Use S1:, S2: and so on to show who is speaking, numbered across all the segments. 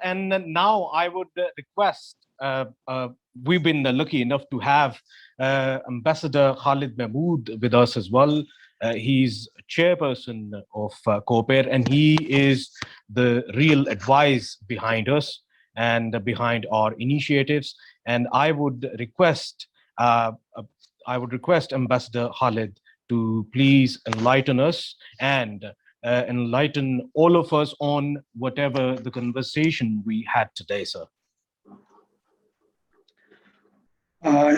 S1: And now I would request, we've been lucky enough to have Ambassador Khalid Mehmood with us as well. He's chairperson of COPAIR, and he is the real advice behind us and behind our initiatives. And I would request Ambassador Khalid to please enlighten us and enlighten all of us on whatever the conversation we had today, sir.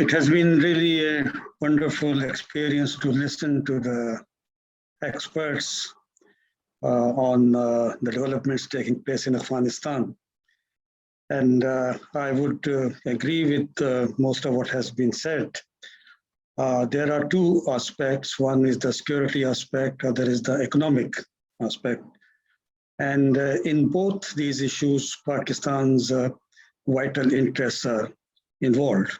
S2: It has been really a wonderful experience to listen to the experts on the developments taking place in Afghanistan. And I would agree with most of what has been said. There are two aspects. One is the security aspect, other is the economic aspect. And in both these issues, Pakistan's vital interests are involved.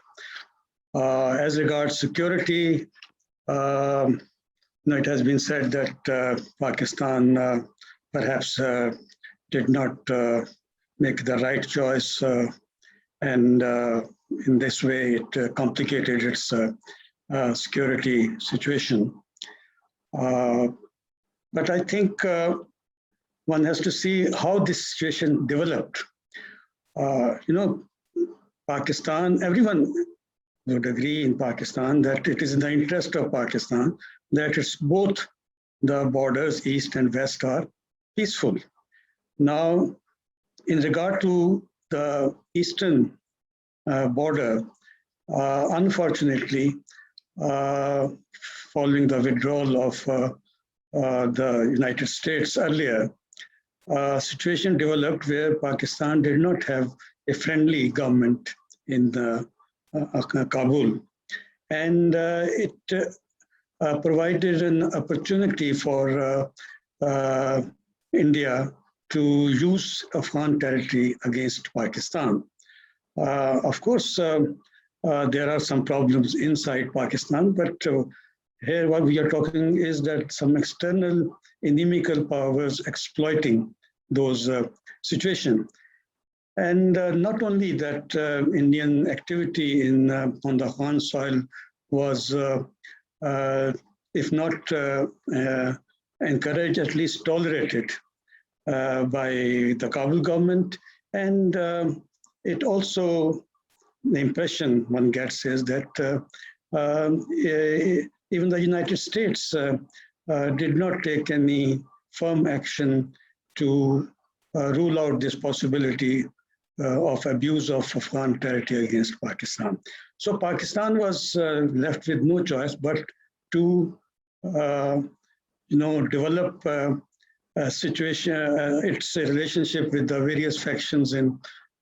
S2: As regards security, it has been said that Pakistan perhaps did not make the right choice, and in this way it complicated its security situation. But I think one has to see how this situation developed. Pakistan, everyone would agree in Pakistan that it is in the interest of Pakistan that it's both the borders, east and west, are peaceful. Now, in regard to the eastern border, unfortunately, following the withdrawal of the United States earlier, a situation developed where Pakistan did not have a friendly government in Kabul. And it provided an opportunity for India to use Afghan territory against Pakistan. Of course, there are some problems inside Pakistan, but here what we are talking is that some external inimical powers exploiting those situations. And not only that, Indian activity on the Afghan soil was, if not encouraged, at least tolerated by the Kabul government. And it also, the impression one gets is that even the United States did not take any firm action to rule out this possibility of abuse of Afghan territory against Pakistan. So Pakistan was left with no choice but to, develop a situation, its relationship with the various factions in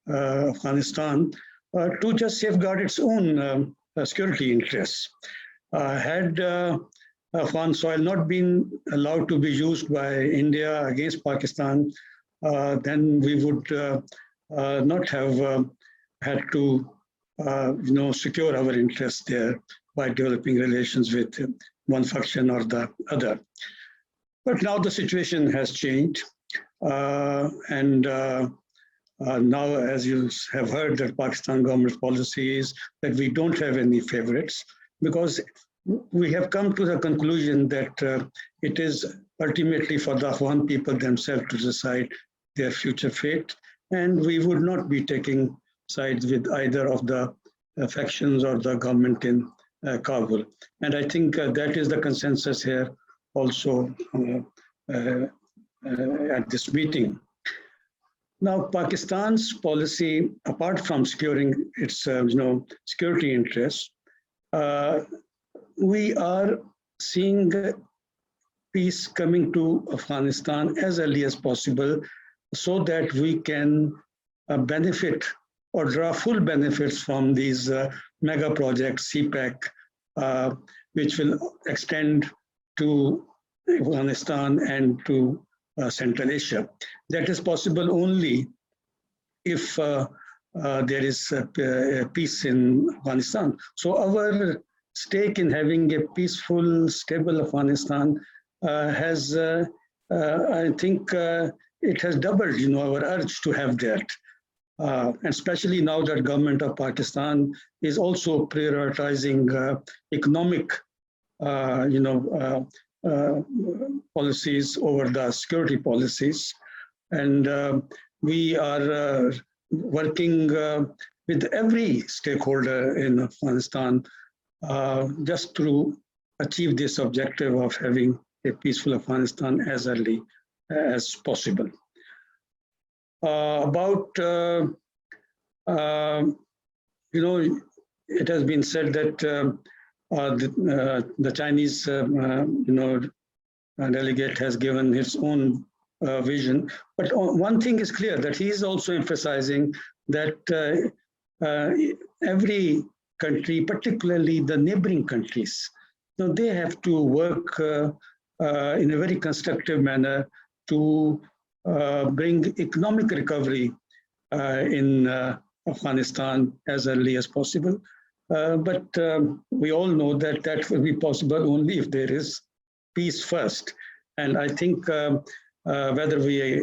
S2: Afghanistan to just safeguard its own security interests. Had Afghan soil not been allowed to be used by India against Pakistan, then we would not have had to, secure our interests there by developing relations with one faction or the other. But now the situation has changed, and now, as you have heard, that Pakistan government's policy is that we don't have any favorites, because we have come to the conclusion that it is ultimately for the Afghan people themselves to decide their future fate, and we would not be taking sides with either of the factions or the government in Kabul. And I think that is the consensus here also at this meeting. Now, Pakistan's policy, apart from securing its security interests, we are seeing peace coming to Afghanistan as early as possible, so that we can benefit or draw full benefits from these mega projects, CPEC, which will extend to Afghanistan and to Central Asia. That is possible only if there is peace in Afghanistan. So our stake in having a peaceful, stable Afghanistan has, I think, it has doubled, our urge to have that. and especially now that government of Pakistan is also prioritizing economic, policies over the security policies. And we are working with every stakeholder in Afghanistan just to achieve this objective of having a peaceful Afghanistan as early as possible. It has been said that the Chinese, delegate has given his own vision. But one thing is clear, that he is also emphasizing that every country, particularly the neighboring countries, they have to work in a very constructive manner to bring economic recovery in Afghanistan as early as possible. But we all know that that will be possible only if there is peace first. And I think whether we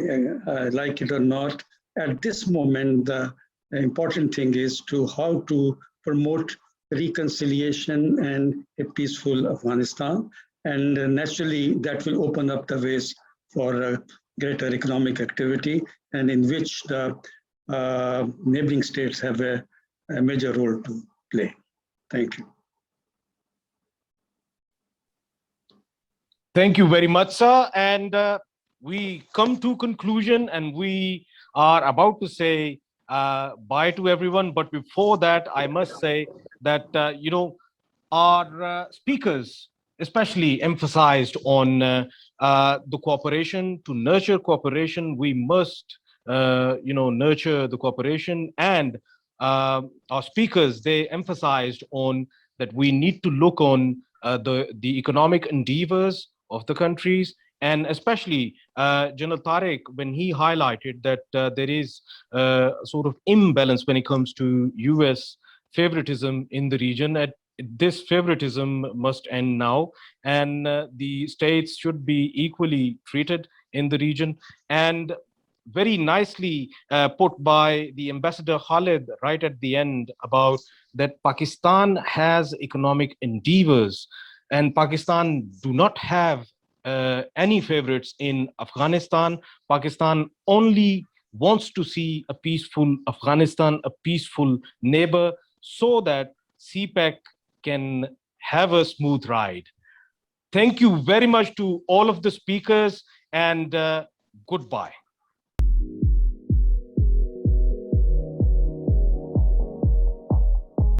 S2: like it or not, at this moment, the important thing is how to promote reconciliation and a peaceful Afghanistan. And naturally, that will open up the ways for greater economic activity, and in which the neighboring states have a major role to play. Thank you.
S1: Thank you very much, sir. And we come to conclusion, and we are about to say bye to everyone. But before that, I must say that, our speakers especially emphasized on the cooperation. To nurture cooperation, we must, nurture the cooperation. And our speakers, they emphasized on that we need to look on the economic endeavors of the countries, and especially General Tariq, when he highlighted that there is sort of imbalance when it comes to US favoritism in the region. This favoritism must end now, and the states should be equally treated in the region. And very nicely put by the Ambassador Khalid right at the end about that Pakistan has economic endeavors, and Pakistan do not have any favorites in Afghanistan. Pakistan only wants to see a peaceful Afghanistan, a peaceful neighbor, so that CPEC can have a smooth ride. Thank you very much to all of the speakers, and goodbye.